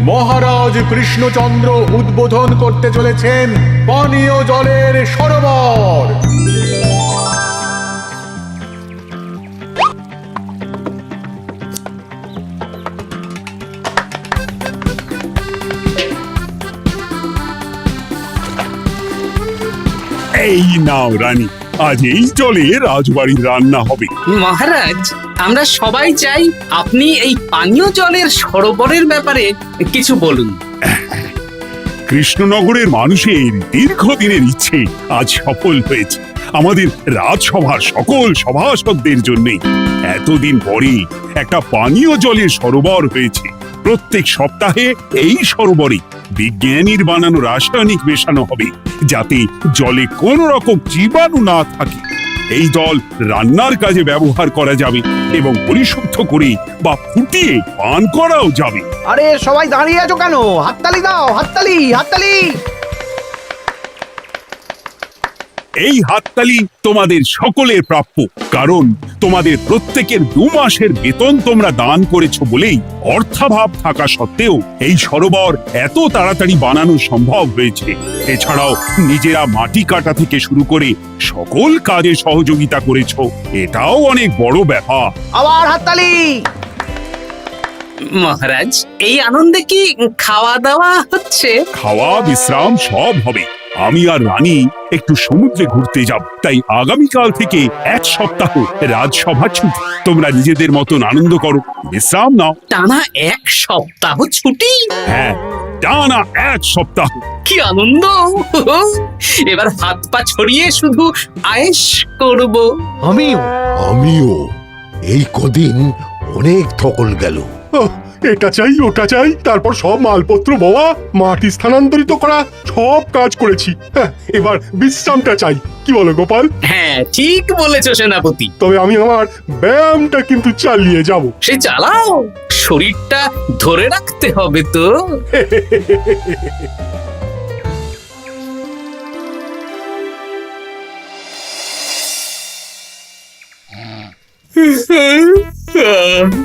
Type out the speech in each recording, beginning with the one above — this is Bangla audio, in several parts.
মহারাজ কৃষ্ণচন্দ্র উদ্বোধন করতে চলেছেন পানীয় জলের সরোবর। এই নাও রানী, আজ এই জলে রাজবাড়ির রান্না হবে। মহারাজ, আমরা সবাই চাই আপনি এই পানীয় জলের সরোবরের ব্যাপারে কিছু বলুন। কৃষ্ণনগরের মানুষের দীর্ঘদিনের ইচ্ছে আজ সফল হয়েছে। আমাদের রাজসভার সকল সভাসদদের জন্যে এতদিন পরে একটা পানীয় জলের সরোবর হয়েছে। প্রত্যেক সপ্তাহে এই সরোবরে বিজ্ঞানীর বানানো রাসায়নিক মেশানো হবে, যাতে জলে কোনো রকম জীবাণু না থাকে। এই জল রান্নার কাজে ব্যবহার করা যাবে এবং পরিশুদ্ধ করে বা ফুটিয়ে পান করাও যাবে। আরে সবাই দাঁড়িয়ে আছো কেন? হাততালি দাও, হাততালি, হাততালি। এই হাততালি তোমাদের সকলের প্রাপ্য, কারণ তোমাদের প্রত্যেকের 2 মাসের বেতন তোমরা দান করেছো বলেই অর্থাভাব থাকা সত্ত্বেও এই সরোবর এত তাড়াতাড়ি বানানো সম্ভব হয়েছে। এছাড়াও নিজেরা মাটি কাটা থেকে শুরু করে সকল কাজে সহযোগিতা করেছো, এটাও অনেক বড় ব্যাপার। আবার হাততালি। মহারাজ, এই আনন্দে কি খাওয়া দাওয়া হচ্ছে? খাওয়া বিশ্রাম সব হবে। আমি আর রানী একটু সমুদ্রে ঘুরতে যাব, তাই আগামীকাল থেকে 1 সপ্তাহ রাজসভা ছুটি। তোমরা নিজেদের মতন আনন্দ করো, বিশ্রাম নাও। টানা 1 সপ্তাহ ছুটি? হ্যাঁ, টানা 1 সপ্তাহ। কি আনন্দ! এবার হাত পা ছড়িয়ে শুধু আয়েশ করব। আমিও এই কদিন অনেক থকল গেল। এটা চাই ওটা চাই, তারপর সব মালপত্র বওয়া, মাটি স্থানান্তরিত করা, সব কাজ করেছি। এবার বিশ্রামটা চাই। কি বলো গোপাল? হ্যাঁ, ঠিক বলেছো সেনাপতি। তবে আমি আমার ব্যায়ামটা কিন্তু চালিয়ে যাব। সে চালাও, শরীরটা ধরে রাখতে হবে তো।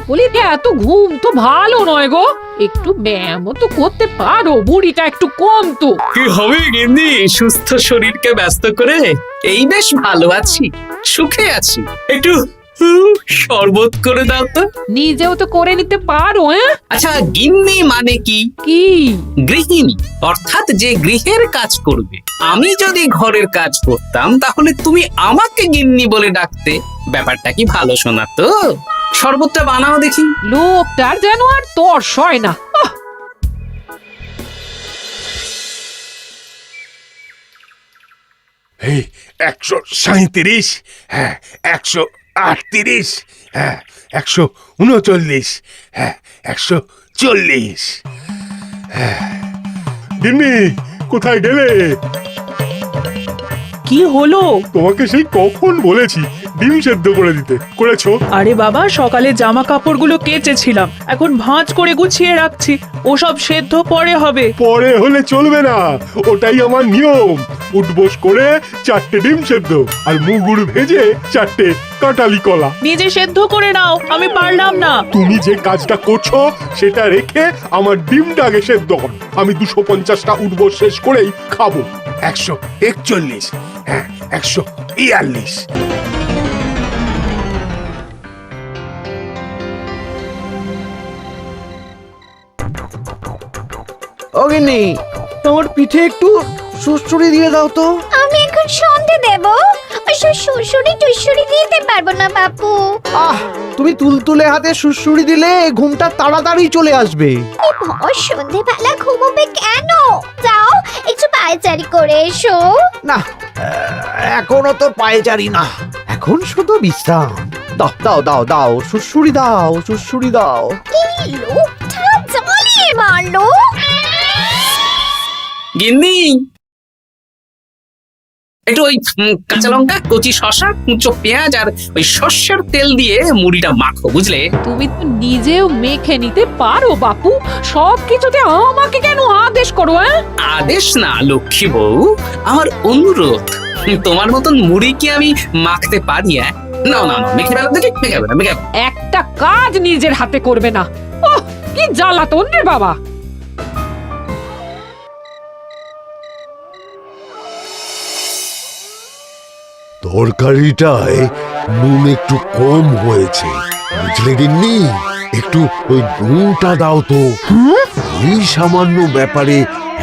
বলি এত ঘুম তো ভালো নয় গো, একটু ব্যায়ামও তো করতে পারো, বুড়িটা একটু কম তো। কি হবে গিন্নি, সুস্থ শরীরকে ব্যস্ত করে এই বেশ ভালো আছি, সুখে আছি। একটু শরবত করে দাও তো। নিজেও তো করে নিতে পারো। আচ্ছা, গিন্নি মানে কি? কি? গৃহিণী, অর্থাৎ যে গৃহের কাজ করবে। আমি যদি ঘরের কাজ করতাম তাহলে তুমি আমাকে গিন্নি বলে ডাকতে। ব্যাপারটা কি ভালো শোনা তো? শরবতটা বানাও দেখি। লোকটার যেন আর তর্স হয় না। এই 137, হ্যাঁ 138, হ্যাঁ 139, হ্যাঁ 140। গিন্নি, কোথায় গেলে? কি হলো? তোমাকে সেই কখন বলেছি ডিম সেদ্ধ করে দিতে, করেছো? আরে বাবা, সকালে জামা কাপড়গুলো কেচেছিলাম, এখন ভাঁজ করে গুছিয়ে রাখছি। ওসব সেদ্ধ পরে হবে। পরে হলে চলবে না, ওটাই আমার নিয়ম। উঠবোস করে 4টে ডিম সেদ্ধ আর মুগুর ভেজে 4টে কাঁটালি কলা। নিজে সেদ্ধ করে নাও, আমি পারলাম না। তুমি যে কাজটা করছো সেটা রেখে আমার ডিমটা আগে সেদ্ধ করো। আমি 250টা উঠবোস শেষ করেই খাবো। 141, হ্যাঁ 142। ও গিন্নি, তোমার পিঠে একটু সুড়সুড়ি দিয়ে দাও তো। আমি এখন সন্ধে দেব, সুড়সুড়ি টুসুড়ি দিতে পারবো না বাপু। তুমি তুলতুলে হাতে সুড়সুড়ি দিলে ঘুমটা তাড়াতাড়ি চলে আসবে। সন্ধেবেলা ঘুমোবে কেন? যাও একটু পায়চারি করে এসো। না, এখনো তো পায়চারি না, এখন শুধু বিশ্রাম। দাও দাও দাও দাও, সুড়সুড়ি দাও, সুড়সুড়ি দাও। এই লোকটা জ্বালিয়ে মারলো। গিন্নি, একটু ওই কাঁচা লঙ্কা, কচি শসা, কুচো পেঁয়াজ আর ওই সর্ষের তেল দিয়ে মুড়িটা মাখো, বুঝলে? তুমি তো নিজেও মেখে নিতে পারো বাপু, সব কিছুতে আমাকে কেন আদেশ করো? আদেশ না লক্ষ্মী বউ, আমার অনুরোধ। তোমার মতন মুড়ি কি আমি মাখতে পারি? না না না, মেখে ফেলো দেখি, মেখে ফেলো, মেখে ফেলো। একটা কাজ নিজের হাতে করবে না। ওহ, কি জ্বালাতন রে বাবা। তরকারিটায় নুন একটু কম হয়েছে, বুঝলে গিন্নি? একটু ওই নুনটা দাও তো। এই সামান্য ব্যাপারে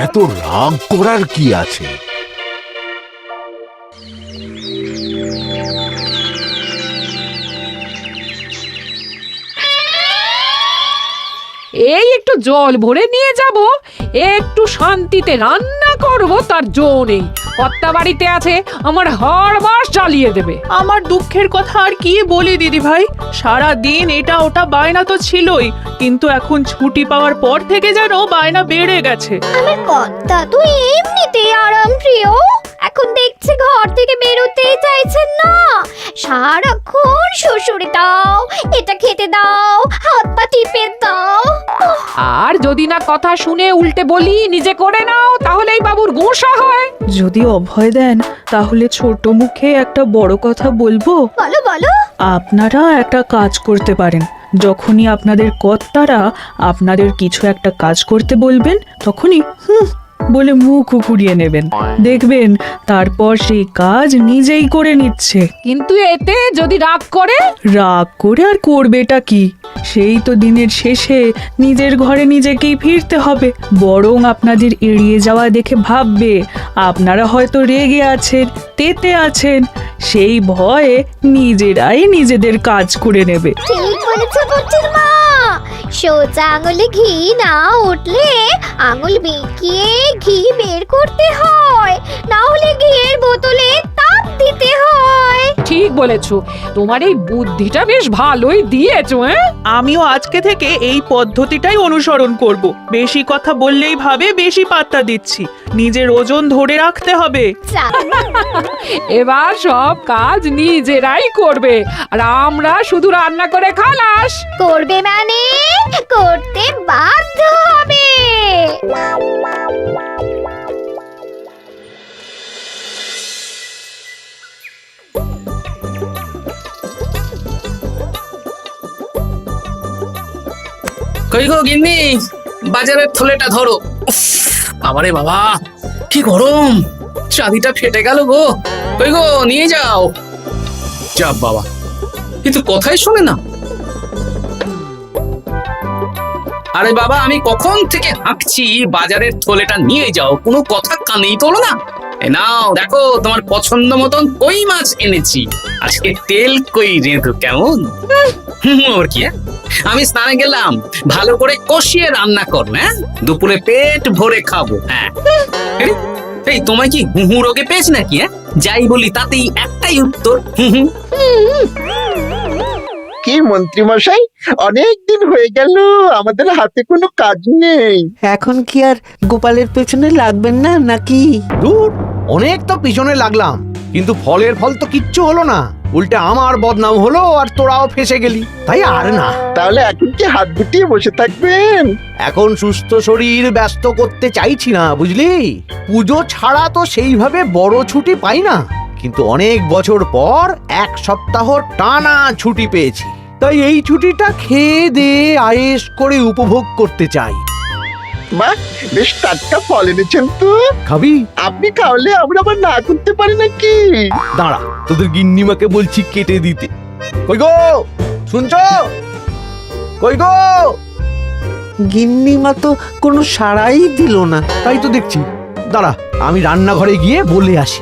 এত রাগ করার কি আছে? এই একটু জল ভরে নিয়ে যাব, একটু শান্তিতে রান্না করব তার জো নেই। কর্তা বাড়িতে আছে, আমার হাড় বাস জ্বালিয়ে দেবে। আমার দুঃখের কথা আর কি বলি দিদি ভাই, সারা দিন এটা ওটা বায়না তো ছিলই, কিন্তু এখন ছুটি পাওয়ার পর থেকে যেন বায়না বেড়ে গেছে। আমার কর্তা তো এমনিতেই আরাম প্রিয়, এখন দেখছি ঘর থেকে বেরোতেই চাইছেন না। সারাক্ষণ শ্বশুরে দাও, এটা খেতে দাও, হাত পা টিপে দাও। আর যদি না কথা শুনে উল্টে বলি নিজে করে নাও, তাহলেই বাবুর গোসা হয়। যদি অভয় দেন তাহলে ছোট মুখে একটা বড় কথা বলবো। বলো বলো। আপনারা একটা কাজ করতে পারেন, যখনই আপনাদের কর্তারা আপনাদের কিছু একটা কাজ করতে বলবেন তখনই বলে মুখ ঘুরিয়ে নেবেন, দেখবেন তারপর সেই কাজ নিজেই করে নিচ্ছে। কিন্তু এতে যদি রাগ করে? রাগ করে আর করবেটা কি, সেই তো দিনের শেষে নিজের ঘরে নিজেকেই ফিরতে হবে। বরং আপনাদের এড়িয়ে যাওয়া দেখে ভাববে আপনারা হয়তো রেগে আছেন, তেতে আছেন, সেই ভয়ে নিজেরাই নিজেদের কাজ করে নেবে। ঠিক বলেছ বুদ্ধির মা। সোজা আঙুলে ঘি না উঠলে আঙুল বেঁকিয়ে ঘি বের করতে হয়, না হলে ঘিয়ের বোতলে তাপ দিতে হয়। ঠিক বলেছো, তোমার এই বুদ্ধিটা বেশ ভালোই দিয়েছো। আমিও আজকে থেকে এই পদ্ধতিটাই অনুসরণ করব। বেশি কথা বললেই ভাবে বেশি পাত্তা দিচ্ছি, নিজের ওজন ধরে রাখতে হবে। এবার সব কাজ নিজেরাই করবে, আর আমরা শুধু রান্না করে খালাস। করবে মানে করতে বাধ্য হবে। কই গো গিন্নি, বাজারের থলেটা ধরো। উফ, বাবারে বাবা, কি গরম, চাঁদিটা ফেটে গেল গো। কই গো, নিয়ে যাও। চাপ বাবা, কিন্তু কথাই শোনে না। আরে বাবা, আমি কখন থেকে হাঁকছি বাজারের থলেটা নিয়ে যাও, কোনো কথা কানেই তোলো না। এ নাও দেখো, তোমার পছন্দ মতন কই মাছ এনেছি, আজকে তেল কই রেঁধো কেমন। ওর কি, আমি স্নানে গেলাম, ভালো করে কষিয়ে রান্না কর, হ্যাঁ, দুপুরে পেট ভরে খাবো। হ্যাঁ, এই তোমায় কি হুহু রোগে পেয়েছে নাকি? হ্যাঁ, যাই বলি তাতেই একটাই উত্তর, হুহু। কি মন্ত্রী মশাই, অনেক দিন হয়ে গেল আমাদের হাতে কোনো কাজ নেই। এখন কি আর গোপালের পেছনে লাগবেন না নাকি? দূর, অনেক তো পিছনে লাগলাম, কিন্তু ফলের ফল তো কিচ্ছু হলো না, উল্টে আমার বদনাম হলো আর তোরাও ফেসে গেলি। তাই আর না। তাহলে এখন কি হাত গুটিয়ে বসে থাকবেন? এখন সুস্থ শরীর ব্যস্ত করতে চাইছি না, বুঝলি? পুজো ছাড়া তো সেইভাবে বড় ছুটি পাই না, কিন্তু অনেক বছর পর এক সপ্তাহ টানা ছুটি পেয়েছি, তাই এই ছুটিটা খেয়ে দিয়ে আয়েশ করে উপভোগ করতে চাই। বাহ, বেশ টাটকা ফল এনেছেন তো। খাবি? আপনি খাওয়ালে আমরা আবার না করতে পারি নাকি? দাঁড়া, তোদের গিন্নিমাকে বলছি কেটে দিতে। কই গো, শুনছো? কই গো? গিন্নিমা তো কোনো সাড়াই দিল না, তাই তো দেখছি। দাঁড়া, আমি রান্নাঘরে গিয়ে বলে আসি।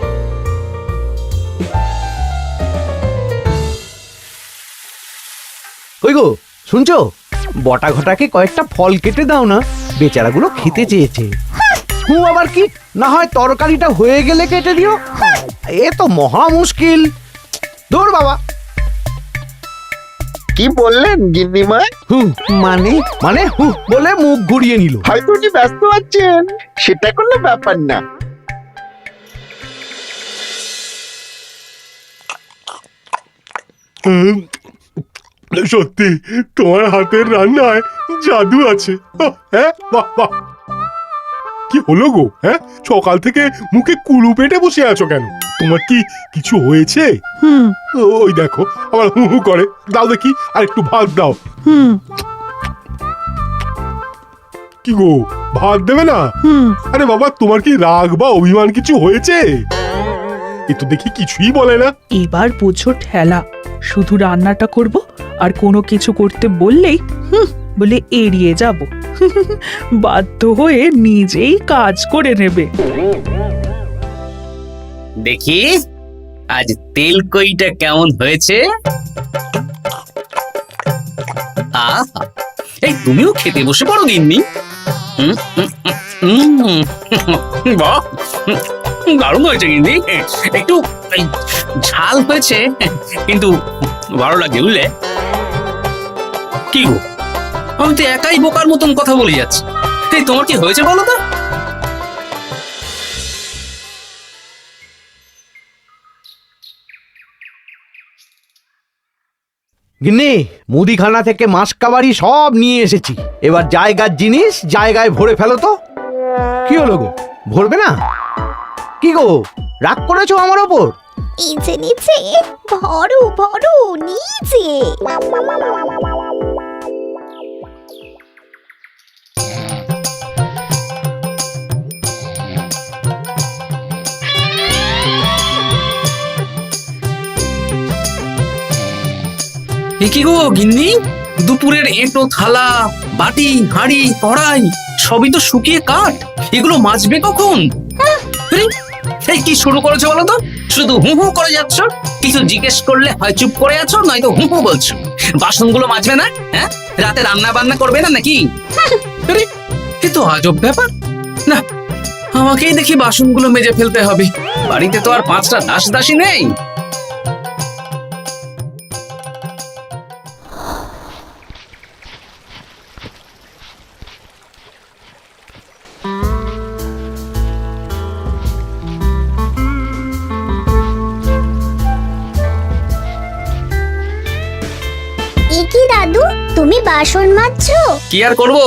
কই গো, শুনছো? বটা ঘটাকে কয়েকটা ফল কেটে দাও না, বেচারাগুলো খেতে চেয়েছে। আবার কি, না হয় তরকারিটা হয়ে গেলে কেটে দিও। এ তো মহা মুশকিল। দূর বাবা। কি বললেন গিন্নিমা? মানে মানে বলে মুখ ঘুরিয়ে নিল। হয়তো উনি ব্যস্ত আছেন, সেটা কোনো ব্যাপার না। সত্যি তোমার হাতের রান্নায় জাদু আছে। হ্যাঁ, বাহ বাহ। কি হলো গো? হ্যাঁ, সকাল থেকে মুখে কুলু পেটে বসে আছো কেন? তোমার কি কিছু হয়েছে? ওই দেখো আবার হু হু করে। দাও দেখি, আর একটু ভাত দাও। কি গো, ভাত দেবে না? আরে বাবা, তোমার কি রাগ বা অভিমান কিছু হয়েছে? এ তো দেখি কিছুই বলে না। এবার বোঝো ঠেলা, শুধু রান্নাটা করব আর কোনো কিছু করতে বললেই বলে এড়িয়ে যাব। বাধ্য হয়ে নিজেই কাজ করে নেবে। দেখি আজ তেল কইটা কেমন হয়েছে। আহা, এই তুমিও খেতে বসে পড়ো গিন্নি। বাহ, দারুণ হয়েছে গিন্নি। একটু এই, ঝাল হয়েছে কিন্তু ভালো লাগে বুঝলে। কি গো, আমি তো একাই বোকার মতন কথা বলে যাচ্ছি। এই তোমার কি হয়েছে বলো তো? গিন্নি, মুদিখানা থেকে মাসকাবারি সব নিয়ে এসেছি। এবার জায়গার জিনিস জায়গায় ভরে ফেলো তো। কি হলো গো, ভরবে না? কি গো, রাগ করেছো আমার ওপর? নিচে নিচে ভরো ভরো নিচে। এ কি গো গিন্নি, দুপুরের এঁটো থালা, বাটি, হাঁড়ি, কড়াই সবই তো শুকিয়ে কাঠ। এগুলো মাজবে কখন? আরে, এই কি শুরু করেছো বলো তো? শুধু হু হু করে যাচ্ছ। কিছু জিজ্ঞেস করলে হয় চুপ করে আছো, নয়তো হু হু বলছো। বাসনগুলো মাজবে না? হ্যাঁ, রাতে রান্না বান্না করবে না নাকি? আরে, এ তো আজব ব্যাপার। না, আমাকেই দেখি বাসনগুলো মেজে ফেলতে হবে। বাড়িতে তো আর 5টা দাস দাসী নেই। এ কি দাদু, তুমি বাসন মাজছো? কি আর করবো,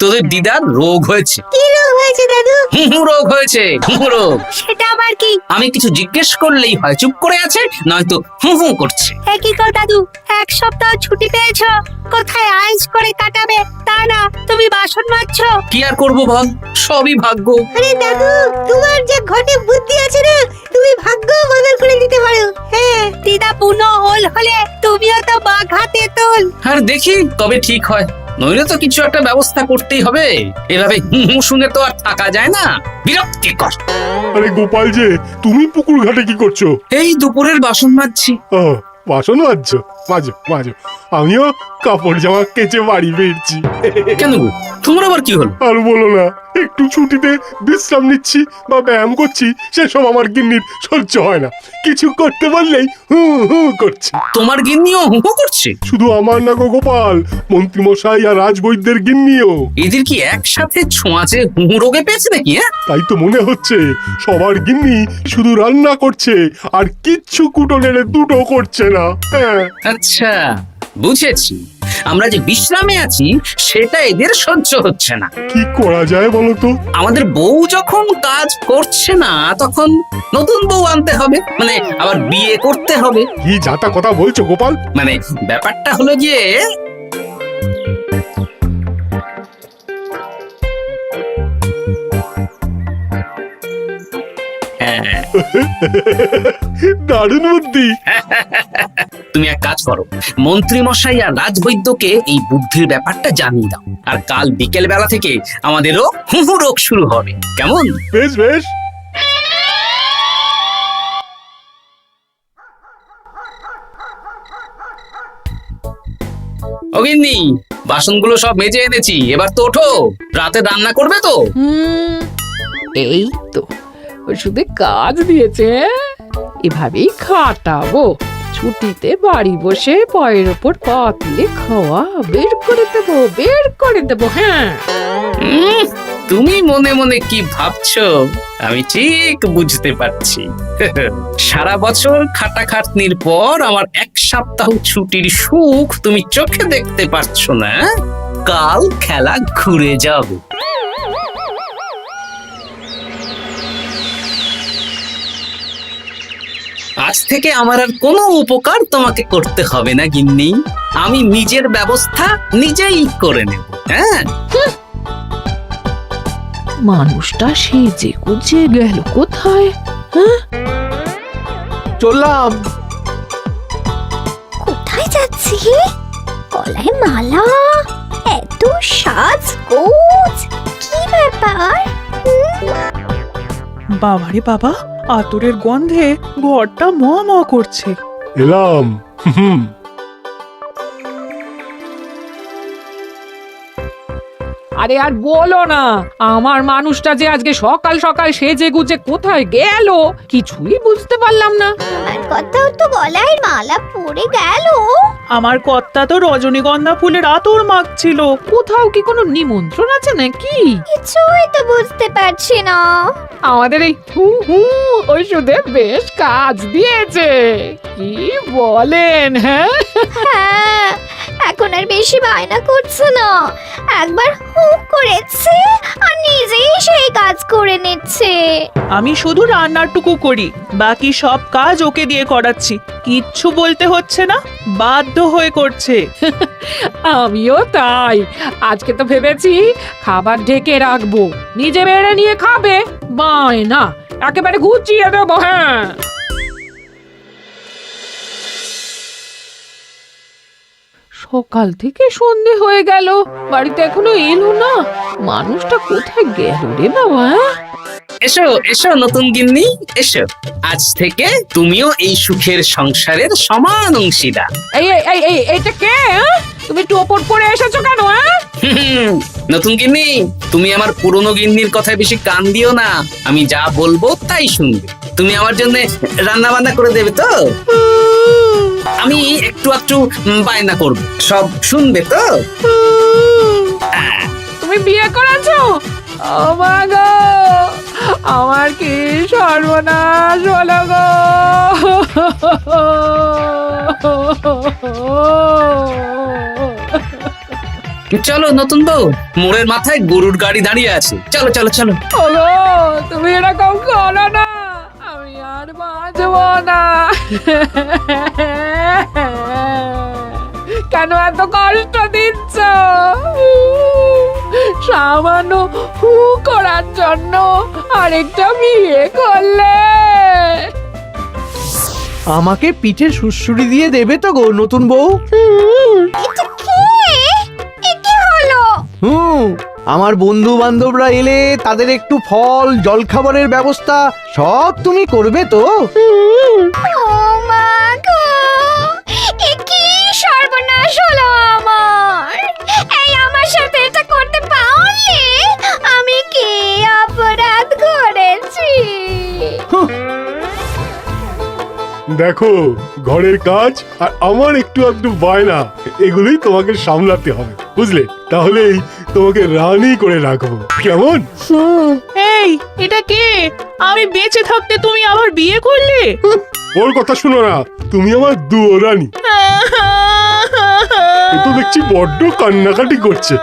তোদের দিদার রোগ হয়েছে। কি রোগ হয়েছে দাদু? হুহু রোগ হয়েছে, হুহু রোগ। সেটা আবার কি? আমি কিছু জিজ্ঞেস করলেই হয় চুপ করে আছে, নয়তো হু হু করছে। কি কর দাদু, 1 সপ্তাহ ছুটি পেয়েছো, কোথায় আইস করে কাটাবে তা না তুমি বাসন মাজছো। কি আর করবো বল, সবই ভাগ্য। আরে দাদু, তোমার যে ঘটে বুদ্ধি আছে না, তুমি ভাগ্য বদল করে দিতে পারো। হ্যাঁ, দিদা পুনো হল হলে তুমিও তো বাঘ হাতে তোল। আর দেখি কবে ঠিক হয়, নইলে তো কিছু একটা ব্যবস্থা করতেই হবে। এভাবে হু হু শুনে তো আর থাকা যায় না, বিরক্তিকর। আরে গোপাল যে, তুমি পুকুর ঘাটে কি করছো? এই দুপুরের বাসন মাজছি। ও, বাসন মাজছো? মাজো মাজো, আমিও কাপড় জামা কেচে বাড়ি ফিরছি। কেন গো, তোমার আবার কি হলো? আর বলো না, একটু ছুটিতে বিশ্রাম নিচ্ছি বা ব্যায়াম করছি, সেসব আমার গিন্নির সহ্য হয় না। কিছু করতে বললেই হু হু করছে। তোমার গিন্নিও হু হু করছে? শুধু আমার না গো গোপাল, মন্ত্রীমশাই আর রাজবৈদ্যের গিন্নিও। এদের কি একসাথে ছোঁয়াচে হু হু রোগে পেয়েছে নাকি? হ্যাঁ, তাই তো মনে হচ্ছে সবার গিন্নি শুধু রান্না করছে আর কিচ্ছু কুটোনের দুটো করছে না। হ্যাঁ, আচ্ছা বুঝেছি, আমরা যে বিশ্রামে আছি সেটা এদের সহ্য হচ্ছে না। কি করা যায় বলো তো? আমাদের বউ যখন কাজ করছে না, তখন নতুন বউ আনতে হবে, মানে আবার বিয়ে করতে হবে। কি যাতা কথা বলছো গোপাল? মানে ব্যাপারটা হলো যে দারুণ বুদ্ধি। তুমি এক কাজ করো, মন্ত্রী মশাই আর রাজবৈদ্যকে এই বুদ্ধির ব্যাপারটা জানিয়ে দাও, আর কাল বিকেল বেলা থেকে আমাদেরও হুহু রোগ শুরু হবে। কেমন? বেশ বেশ। অগিন্নি, বাসনগুলো সব মেজে এনেছি, এবার তো ওঠো। রাতে রান্না করবে তো? এই তো শুধু কাজ দিয়েছে, এভাবেই খাটাবো। ছুটিতে বাড়ি বসে পায়ের ওপর পা তুলে খাওয়া বের করে দেবো, বের করে দেবো। হ্যাঁ, তুমি মনে মনে কি ভাবছো আমি ঠিক বুঝতে পারছি। সারা বছর খাটাখাটনির পর আমার 1 সপ্তাহ ছুটির সুখ তুমি চোখে দেখতে পারছো না। কাল খেলা ঘুরে যাবে। আজ থেকে আমার আর কোনো উপকার তোমাকে করতে হবে না গিন্নি, আমি নিজের ব্যবস্থা নিজেই করে নেব। হ্যাঁ, মানুষটা সেজে গুজে গেল কোথায়? হ্যাঁ, চললাম। কোথায় যাচ্ছি? গলায় মালা, এত সাজগোজ, কি ব্যাপার? বাবারে বাবা, আতরের গন্ধে ঘরটা ম ম করছে। এলাম। হুম। আরে আর বলো না, আমার মানুষটা যে আজকে সকাল সকাল সেজে গুজে কোথায় গেল কিছুই বুঝতে পারলাম না। আমার কথাও তো গলায় মালা পড়ে গেল। আমার কর্তা তো রজনীগন্ধা ফুলের আতর মাখছিল। কোথাও কি কোনো নিমন্ত্রণ আছে নাকি? কিছুই তো বুঝতে পারছি না। আমাদের এই হু হু ওষুধে বেশ কাজ দিয়েছে, কি বলেন? হ্যাঁ, হ্যাঁ, এখন আর বেশি বায়না করছে না। একবার হু করেছে আর নিজেই সেই কাজ করে নিচ্ছে। আমি শুধু রান্নাটুকু করি, বাকি সব কাজ ওকে দিয়ে করাচ্ছি। কিচ্ছু বলতে হচ্ছে না, বাধ্য হয়ে করছে। আমিও তাই। আজকে তো ভেবেছি খাবার ঢেকে রাখবো, নিজে বেড়ে নিয়ে খাবে। বায়না একেবারে গুছিয়ে দেবো। হ্যাঁ, সকাল থেকে সন্ধে হয়ে গেল, বাড়িতে এখনো এলো না। মানুষটা কোথায় গেল রে বাবা? এসো এসো নতুন গিন্নি, এসো। আজ থেকে তুমিও এই সুখের সংসারের সমান অংশীদার। এই এই এই এই এইটা কে? হ্যাঁ? তুমি টোপর পরে এসেছো কেন? হ্যাঁ, নতুন গিন্নি, তুমি আমার পুরনো গিন্নির কথায় বেশি কান দিও না। আমি যা বলবো তাই শুনবে। তুমি আমার জন্য রান্না বান্না করে দেবে তো? আমি একটু একটু বায়না করব, সব শুনবে তো? তুমি বিয়ে করেছো? ও মা গো, আমার কি সর্বনাশ হলো গো! চলো নতুন বউ, মোড়ের মাথায় গরুর গাড়ি দাঁড়িয়ে আছে, চলো চলো চলো। ওগো, তুমি এরকম করো না, আমি আর বাঁচবো না। কেন এত কষ্ট দিচ্ছ? সামান্য হু করার জন্য আরেকটা বিয়ে করলে? আমাকে পিঠে সুড়সুড়ি দিয়ে দেবে তো গো নতুন বউ? এটা কি? এ কি হলো? আমার বন্ধু বান্ধবরা এলে তাদের একটু ফল জলখাবারের ব্যবস্থা সব তুমি করবে তো? ও মা গো, এ কি সর্বনাশ হলো আমার! এই আমার সাথে এটা করতে পারলে আমি কি অপরাধ করেছি? দেখো, ঘরের কাজ আর আমার একটু একটু বায়না, এগুলোই তোমাকে সামলাতে হবে, বুঝলে? তাহলেই তোমাকে রানী করে রাখবো, কেমন? এই, এটা কে? আমি বেঁচে থাকতে তুমি আবার বিয়ে করলে? ওর কথা শুনো না, তুমি আমার দুয়ো রানী। এ তো দেখছি বড্ড কান্নাকাটি করছে।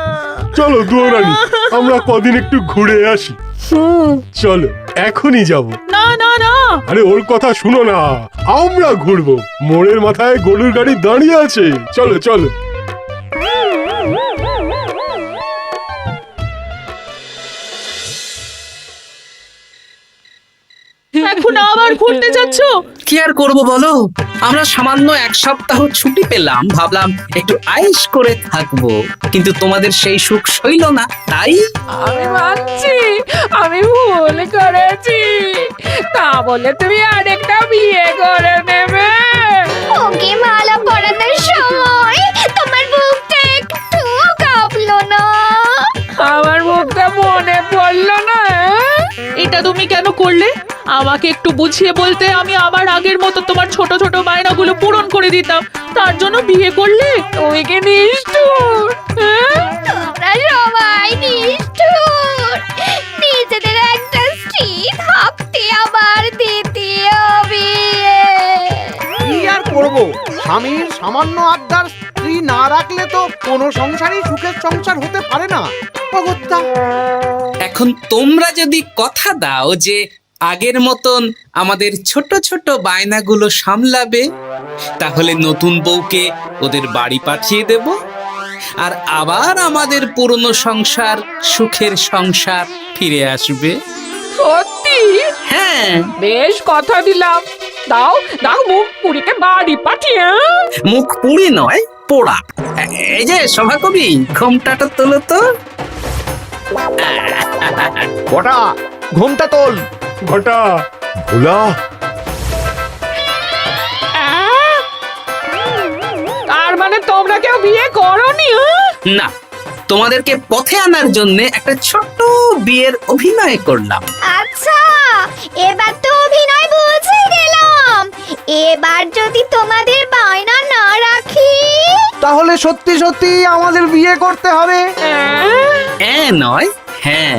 চলো দুয়ো রানী, আমরা কদিন একটু ঘুরে আসি। চলো, এখনই যাব। না না না, আরে ওর কথা শুনো না, আমরা ঘুরবো। মোড়ের মাথায় গরুর গাড়ি দাঁড়িয়ে আছে, চলো চলো। এখন আবার ঘুরতে যাচ্ছ? কি আর করব বলো, আমরা সামান্য এক সপ্তাহ ছুটি পেলাম, ভাবলাম একটু আয়েশ করে থাকবো, কিন্তু তোমাদের সেই সুখ সইল না, তাই আমি মানছি আমি ভুল করেছি, তা বলে তুমি আরেকটা বিয়ে করে নেবে? ওকে মালা পরানোর সময় তোমার বুকটা একটু কাঁপলো না? আমার মুখটা মনে পড়লো না? এটা তুমি কেন করলে? আমাকে একটু বুঝিয়ে বলতে, আমি আবার আগের মতো তোমার ছোট ছোট বায়নাগুলো পূরণ করে দিতাম। তার জন্য বিয়ে করলে? তুমি কি নিষ্ঠুর? হ্যাঁ? তোমরা সবাই নিষ্ঠুর। নিজেদের একটা স্ত্রী থাকতে আবার দ্বিতীয় বিয়ে। কি আর করব, স্বামীর সামান্য আবদার স্ত্রী না রাখলে তো কোনো সংসারই সুখের সংসার হতে পারে না। অগত্যা এখন তোমরা যদি কথা দাও যে আগের মতন আমাদের ছোট ছোট বায়নাগুলো সামলাবে, তাহলে নতুন বউকে ওদের বাড়ি পাঠিয়ে দেব, আর আবার আমাদের পুরনো সংসার, সুখের সংসার ফিরে আসবে। সত্যি? হ্যাঁ, বেশ কথা দিলাম, দাও দাও মুখ পুরীকে বাড়ি পাঠিয়ে মুখ পুড়ি নয়, পোড়া। এই যে সভাকবি, ঘোমটাটা তোলো তো। কটা ঘুমটা তোল। ঘটা ভোলা তার মানে তোমরা কেউ বিয়ে করনি? না, তোমাদেরকে পথে আনার জন্য একটা ছোট্ট বিয়ের অভিনয় করলাম। আচ্ছা, এবার তো অভিনয় বুঝে গেলাম। এবার যদি তোমাদের বায়না না রাখি, তাহলে সত্যি সত্যি আমাদের বিয়ে করতে হবে। নয়, হ্যাঁ।